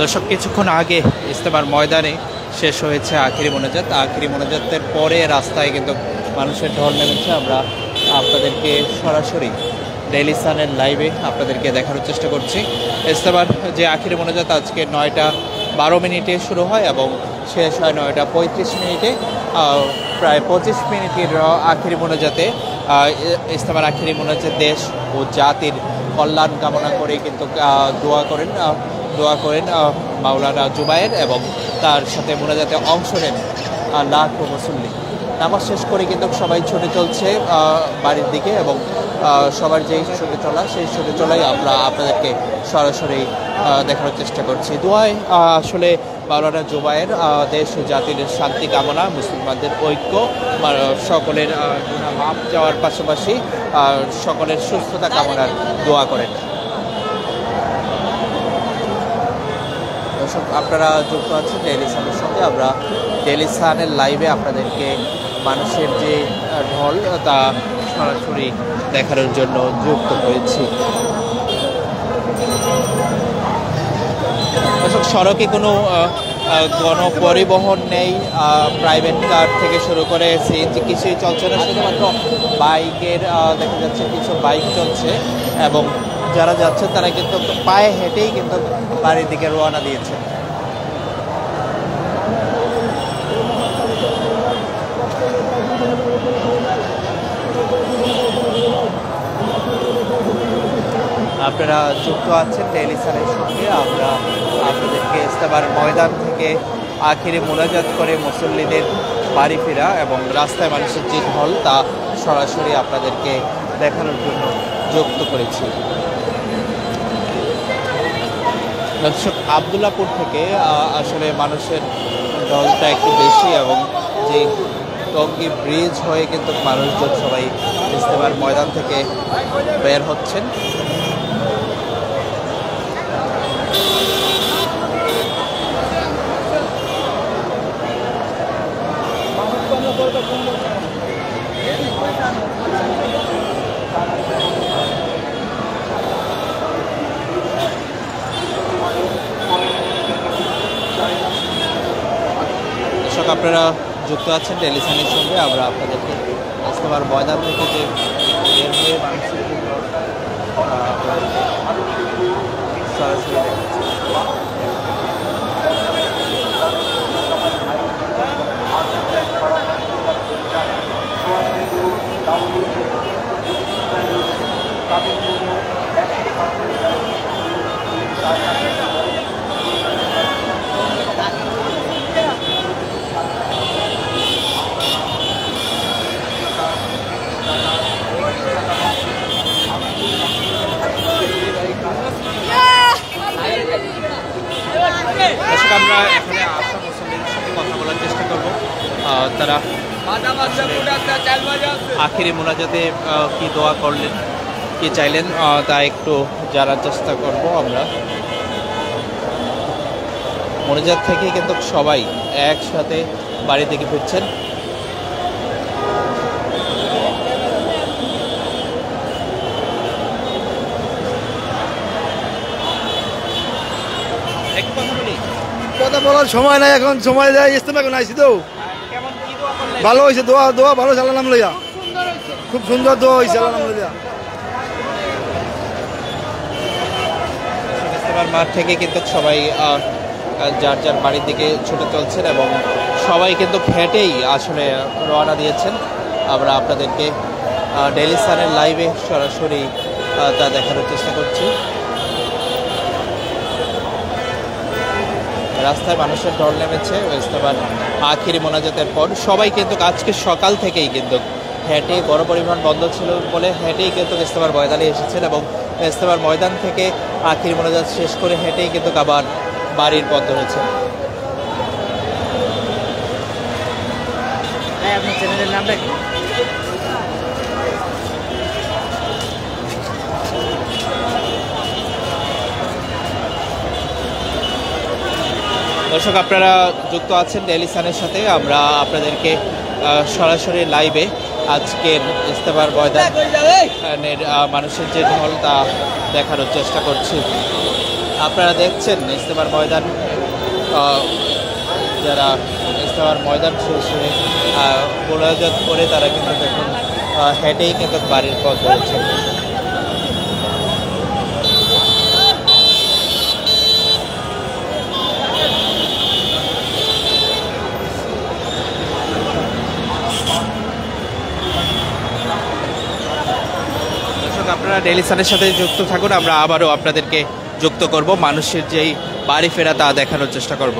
দর্শক, কিছুক্ষণ আগে ইজতেমার ময়দানে শেষ হয়েছে আখিরি মোনাজাত। আখিরি মোনাজাতের পরে রাস্তায় কিন্তু মানুষের ঢল নেমেছে। আমরা আপনাদেরকে সরাসরি ডেইলি সানের লাইভে আপনাদেরকে দেখানোর চেষ্টা করছি। ইজতেমার যে আখিরি মোনাজাত আজকে 9:12 শুরু হয় এবং শেষ হয় 9:35। প্রায় 25 মিনিটের আখিরি মোনাজাতে ইজতেমার আখিরি মোনাজাত দেশ ও জাতির কল্যাণ কামনা করে কিন্তু দোয়া করেন মাওলানা জুবায়ের এবং তার সাথে মোনাজাতে অংশ নেন লাখো মুসল্লি। নামাজ শেষ করে কিন্তু সবাই ছুটে চলছে বাড়ির দিকে এবং সবার যেই ছুটে চলা সেই ছুটে চলাই আমরা আপনাদেরকে সরাসরি দেখানোর চেষ্টা করছি। দোয়ায় আসলে মাওলানা জুবায়ের দেশ ও জাতির শান্তি কামনা, মুসলমানদের ঐক্য, সকলের গুনাহ মাফ যাওয়ার পাশাপাশি সকলের সুস্থতা কামনার দোয়া করেন। দর্শক, আপনারা যুক্ত আছেন ডেইলি সানের সঙ্গে। আমরা ডেইলি সানের লাইভে আপনাদেরকে মানুষের যে ঢল তা সরাসরি দেখানোর জন্য যুক্ত হয়েছি। দর্শক, সড়কে কোনো গণপরিবহন নেই, প্রাইভেট কার থেকে শুরু করে সিএনজি কিছুই চলছে না, শুধুমাত্র বাইকের দেখা যাচ্ছে কিছু বাইক চলছে এবং যারা যাচ্ছেন তারা কিন্তু পায়ে হেঁটেই কিন্তু বাড়ির দিকে রওনা দিয়েছে। আপনারা যুক্ত আছেন ডেইলি সানের সঙ্গে। আমরা আপনাদেরকে ইজতেমার ময়দান থেকে আখিরি মোনাজাত করে মুসল্লিদের বাড়ি ফেরা এবং রাস্তায় মানুষের যে ঢল তা সরাসরি আপনাদেরকে দেখানোর জন্য যুক্ত করেছি। দর্শক, আবদুল্লাপুর থেকে আসলে মানুষের ঢলটা একটু বেশি এবং যে টঙ্গী ব্রিজ হয়ে কিন্তু মানুষজন সবাই ইজতেমার ময়দান থেকে বের হচ্ছেন। দর্শক, আপনারা যুক্ত আছেন ডেইলি সানের সঙ্গে। আমরা আপনাদেরকে ইজতেমার ময়দান থেকে যে বের হয়ে মানুষের সরাসরি আমরা এখানে আসা মুসল্লিদের সাথে কথা বলার চেষ্টা করব। তারা আখিরি মোনাজাতে কি দোয়া করলেন, কি চাইলেন তা একটু জানার চেষ্টা করব। আমরা মোনাজাত থেকে কিন্তু সবাই একসাথে বাড়ি থেকে ফিরছেন। কথা বলার সময় নাই, এখন সময় যায় ইজতেমা এখন আইছি তো। ভালো হয়েছে, দোয়া দোয়া ভালো চালালাম লইয়া, খুব সুন্দর দোয়া হয়েছে আল্লাহ নাম লইয়া। ইজতেমার মাঠ থেকে কিন্তু সবাই যার যার বাড়ির দিকে ছুটে চলছেন এবং সবাই কিন্তু হেঁটেই আসলে রওনা দিয়েছেন। আমরা আপনাদেরকে ডেইলি সানের লাইভে সরাসরি তা দেখানোর চেষ্টা করছি। রাস্তায় মানুষের ঢল নেমেছে ইজতেমার আখিরি মোনাজাতের পর। সবাই কিন্তু আজকে সকাল থেকেই কিন্তু হেঁটে, গণপরিবহন বন্ধ ছিল বলে হেঁটেই কিন্তু ইজতেমার ময়দানে এসেছেন এবং ইজতেমার ময়দান থেকে আখিরি মোনাজাত শেষ করে হেঁটেই কিন্তু আবার বাড়ির পথ ধরেছে। আপনার চ্যানেলের নামটা কি? দর্শক, আপনারা যুক্ত আছেন ডেইলি সানের সাথে। আমরা আপনাদেরকে সরাসরি লাইভে আজকের ইজতেমার ময়দানের মানুষের যে ঢল তা দেখানোর চেষ্টা করছি। আপনারা দেখছেন ইজতেমার ময়দান, যারা ইজতেমার ময়দান শেষে মোনাজাত করে তারা কিন্তু দেখুন হেঁটেই কিন্তু বাড়ির পথ ধরেছেন। আপনারা ডেইলি সানের সাথে যুক্ত থাকুন, আমরা আবারও আপনাদেরকে যুক্ত করব, মানুষের যেই বাড়ি ফেরা তা দেখানোর চেষ্টা করব।